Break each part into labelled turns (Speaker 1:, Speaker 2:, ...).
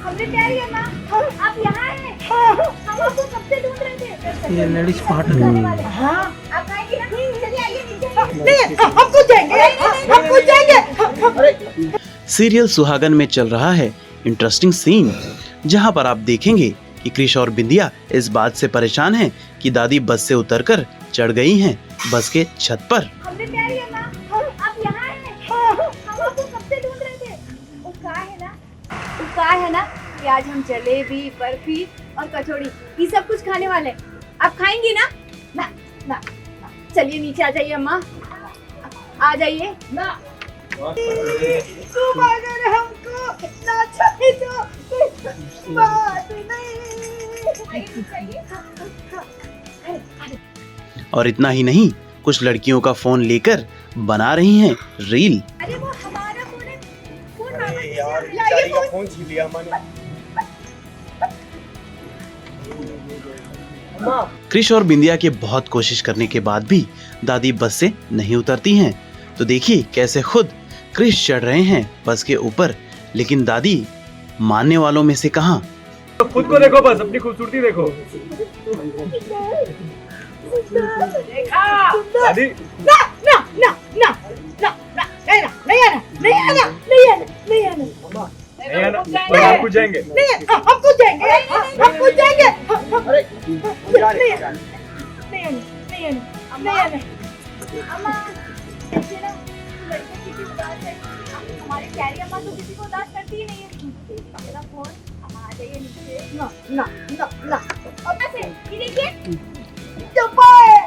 Speaker 1: हमने तैयारी है माँ, आप यहाँ हैं। हम आपको कब से ढूंढ रहे थे।
Speaker 2: ये लेडीज पार्ट
Speaker 1: हाँ, आप आएंगे ना? चलिए आइए नीचे।
Speaker 3: नहीं, हम तो जाएंगे, हम तो जाएंगे।
Speaker 4: सीरियल सुहागन में चल रहा है इंटरेस्टिंग सीन, जहां पर आप देखेंगे कि क्रिश और बिंदिया इस बात से परेशान हैं कि दादी बस से उतरकर चढ़ गई हैं बस के छत पर।
Speaker 1: हमने तैयारी है माँ, आप यहाँ हैं। हम आपको कब से ढूंढ रहे थे। वो कहा है ना कि आज हम जलेबी, बर्फी और कचौड़ी ये सब कुछ खाने वाले हैं। आप खाएंगी ना? ना ना, चलिए नीचे आ जाइए अम्मा, आ जाइए ना।
Speaker 3: तुम अगर हमको ना चाहे तो कोई बात नहीं।
Speaker 4: और इतना ही नहीं, कुछ लड़कियों का फोन लेकर बना रही हैं रील।
Speaker 1: अरे वो हमारा फोन है, फोन
Speaker 5: अरे यार बेचारी का फोन छीन लिया मैंने।
Speaker 4: क्रिश और बिंदिया के बहुत कोशिश करने के बाद भी दादी बस से नहीं उतरती हैं। तो देखिए कैसे खुद क्रिश चढ़ रहे हैं बस के ऊपर, लेकिन दादी मानने वालों में से कहां।
Speaker 5: खुद को देखो, बस अपनी खूबसूरती देखो। दादी
Speaker 3: ना ना ना ना ना ना, नहीं आना, नहीं आना, नहीं आना, नहीं आना, नहीं आना।
Speaker 5: नहीं आना, और आप कुछ जाएंगे।
Speaker 3: नहीं, हम तो जाएंगे, हम तो जाएंगे।
Speaker 5: अरे
Speaker 3: नहीं आना, नहीं आना, नहीं आना, नहीं आना।
Speaker 1: अम्मा, ऐसे ना लड़कियां किसी उदास है, हमारी प्यारी अम्मा तो किसी को उदास करती ही नहीं है। मेरा फोन, अम्मा आ जाइए नीचे।
Speaker 3: ना ना ना ना,
Speaker 1: अब ऐसे ये देखिए,
Speaker 3: चुप है।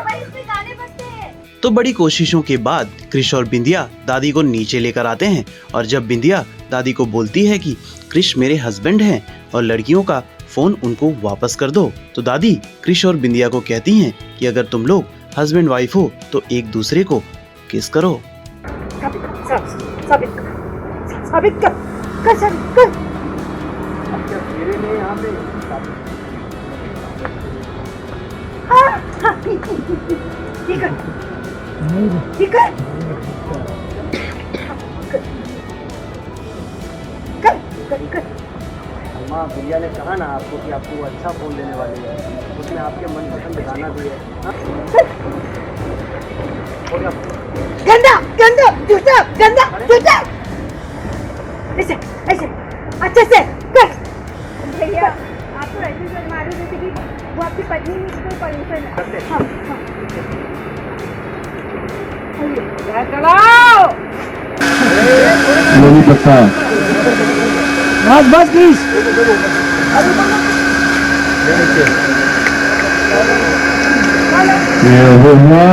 Speaker 1: भाई इसमें गाने बजते हैं।
Speaker 4: तो बड़ी कोशिशों के बाद क्रिश और बिंदिया दादी को नीचे लेकर आते हैं, और जब बिंदिया दादी को बोलती है कि क्रिश मेरे हस्बैंड हैं और लड़कियों का फोन उनको वापस कर दो, तो दादी क्रिश और बिंदिया को कहती हैं कि अगर तुम लोग हस्बैंड वाइफ हो तो एक दूसरे को किस करो।
Speaker 3: साबित कर, कसम कर।
Speaker 5: मेरे लिए यहाँ पे
Speaker 3: हाँ हाँ, ठीक है, ठीक है, कर।
Speaker 5: अम्मा भैया ने कहा ना आपको कि आपको वो अच्छा फोन देने वाली है, उसमें आपके मन पसंद गाना भी है। हो गया।
Speaker 3: गंदा गंदा जूता, गंदा जूता। ऐसे ऐसे अच्छे से कर।
Speaker 1: भैया आप तो ऐसे शर्मा रहे हो जैसे कि वो आपकी पत्नी नहीं, कोई पॉल्यूशन है।
Speaker 3: हाँ हाँ, चलाओ।
Speaker 2: नहीं पता। बस प्लीज। ये हुआ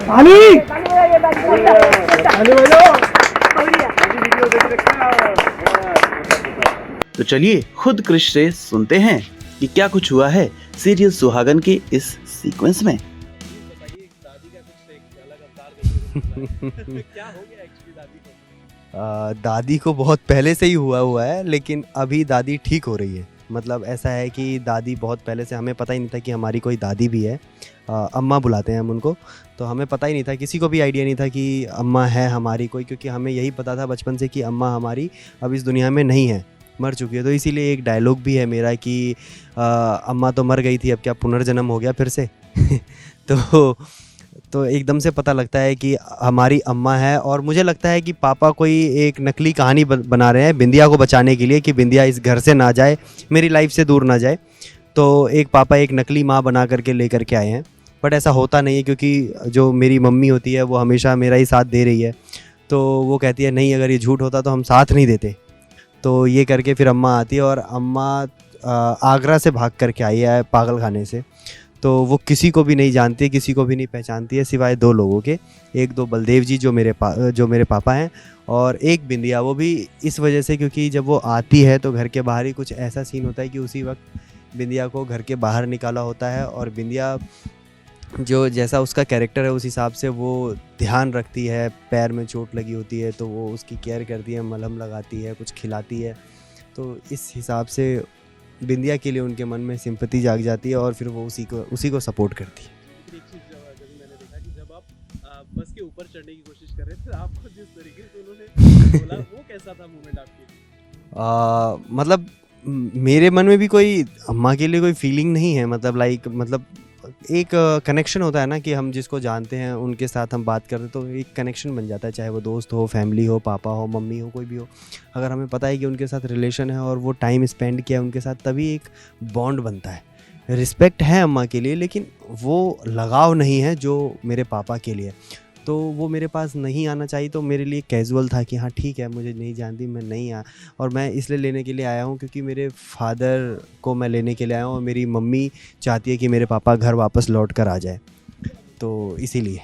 Speaker 2: पानी
Speaker 4: तो चलिए खुद क्रिश से सुनते हैं कि क्या कुछ हुआ है सीरियल सुहागन के इस सीक्वेंस में।
Speaker 6: दादी को बहुत पहले से ही हुआ है, लेकिन अभी दादी ठीक हो रही है। मतलब ऐसा है कि दादी बहुत पहले से, हमें पता ही नहीं था कि हमारी कोई दादी भी है। अम्मा बुलाते हैं हम उनको, तो हमें पता ही नहीं था, किसी को भी आइडिया नहीं था कि अम्मा है हमारी कोई, क्योंकि हमें यही पता था बचपन से कि अम्मा हमारी अब इस दुनिया में नहीं है, मर चुकी है। तो इसीलिए एक डायलॉग भी है मेरा कि अम्मा तो मर गई थी, अब क्या पुनर्जन्म हो गया फिर से। तो एकदम से पता लगता है कि हमारी अम्मा है। और मुझे लगता है कि पापा कोई एक नकली कहानी बना रहे हैं बिंदिया को बचाने के लिए, कि बिंदिया इस घर से ना जाए, मेरी लाइफ से दूर ना जाए। तो एक पापा एक नकली माँ बना करके लेकर के आए हैं, बट ऐसा होता नहीं है, क्योंकि जो मेरी मम्मी होती है वो हमेशा मेरा ही साथ दे रही है। तो वो कहती है नहीं, अगर ये झूठ होता तो हम साथ नहीं देते। तो ये करके फिर अम्मा आती है, और अम्मा आगरा से भाग करके आई है पागल खाने से। तो वो किसी को भी नहीं जानती है, किसी को भी नहीं पहचानती है, सिवाय दो लोगों के। एक दो बलदेव जी जो मेरे पापा हैं, और एक बिंदिया। वो भी इस वजह से क्योंकि जब वो आती है तो घर के बाहर ही कुछ ऐसा सीन होता है कि उसी वक्त बिंदिया को घर के बाहर निकाला होता है। और बिंदिया जो जैसा उसका कैरेक्टर है उस हिसाब से वो ध्यान रखती है। पैर में चोट लगी होती है तो वो उसकी केयर करती है, मलहम लगाती है, कुछ खिलाती है। तो इस हिसाब से बिंदिया के लिए उनके मन में सिंपैथी जाग जाती है, और फिर वो उसी को सपोर्ट करती है।
Speaker 7: एक चीज़ जब मैंने देखा कि जब आप बस के ऊपर चढ़ने की कोशिश कर रहे थे, आपको जिस तरीके से उन्होंने बोला वो कैसा था मोमेंट आपके लिए?
Speaker 6: मतलब मेरे मन में भी कोई अम्मा के लिए कोई फीलिंग नहीं है, मतलब लाइक मतलब एक कनेक्शन होता है ना कि हम जिसको जानते हैं उनके साथ हम बात करते हैं तो एक कनेक्शन बन जाता है, चाहे वो दोस्त हो, फैमिली हो, पापा हो, मम्मी हो, कोई भी हो। अगर हमें पता है कि उनके साथ रिलेशन है और वो टाइम स्पेंड किया उनके साथ, तभी एक बॉन्ड बनता है। रिस्पेक्ट है अम्मा के लिए, लेकिन वो लगाव नहीं है जो मेरे पापा के लिए। तो वो मेरे पास नहीं आना चाहिए, तो मेरे लिए कैजुअल था कि हाँ ठीक है, मुझे नहीं जानती, मैं नहीं और मैं इसलिए लेने के लिए आया हूँ क्योंकि मेरे फादर को मैं लेने के लिए आया हूँ और मेरी मम्मी चाहती है कि मेरे पापा घर वापस लौट कर आ जाए, तो इसीलिए।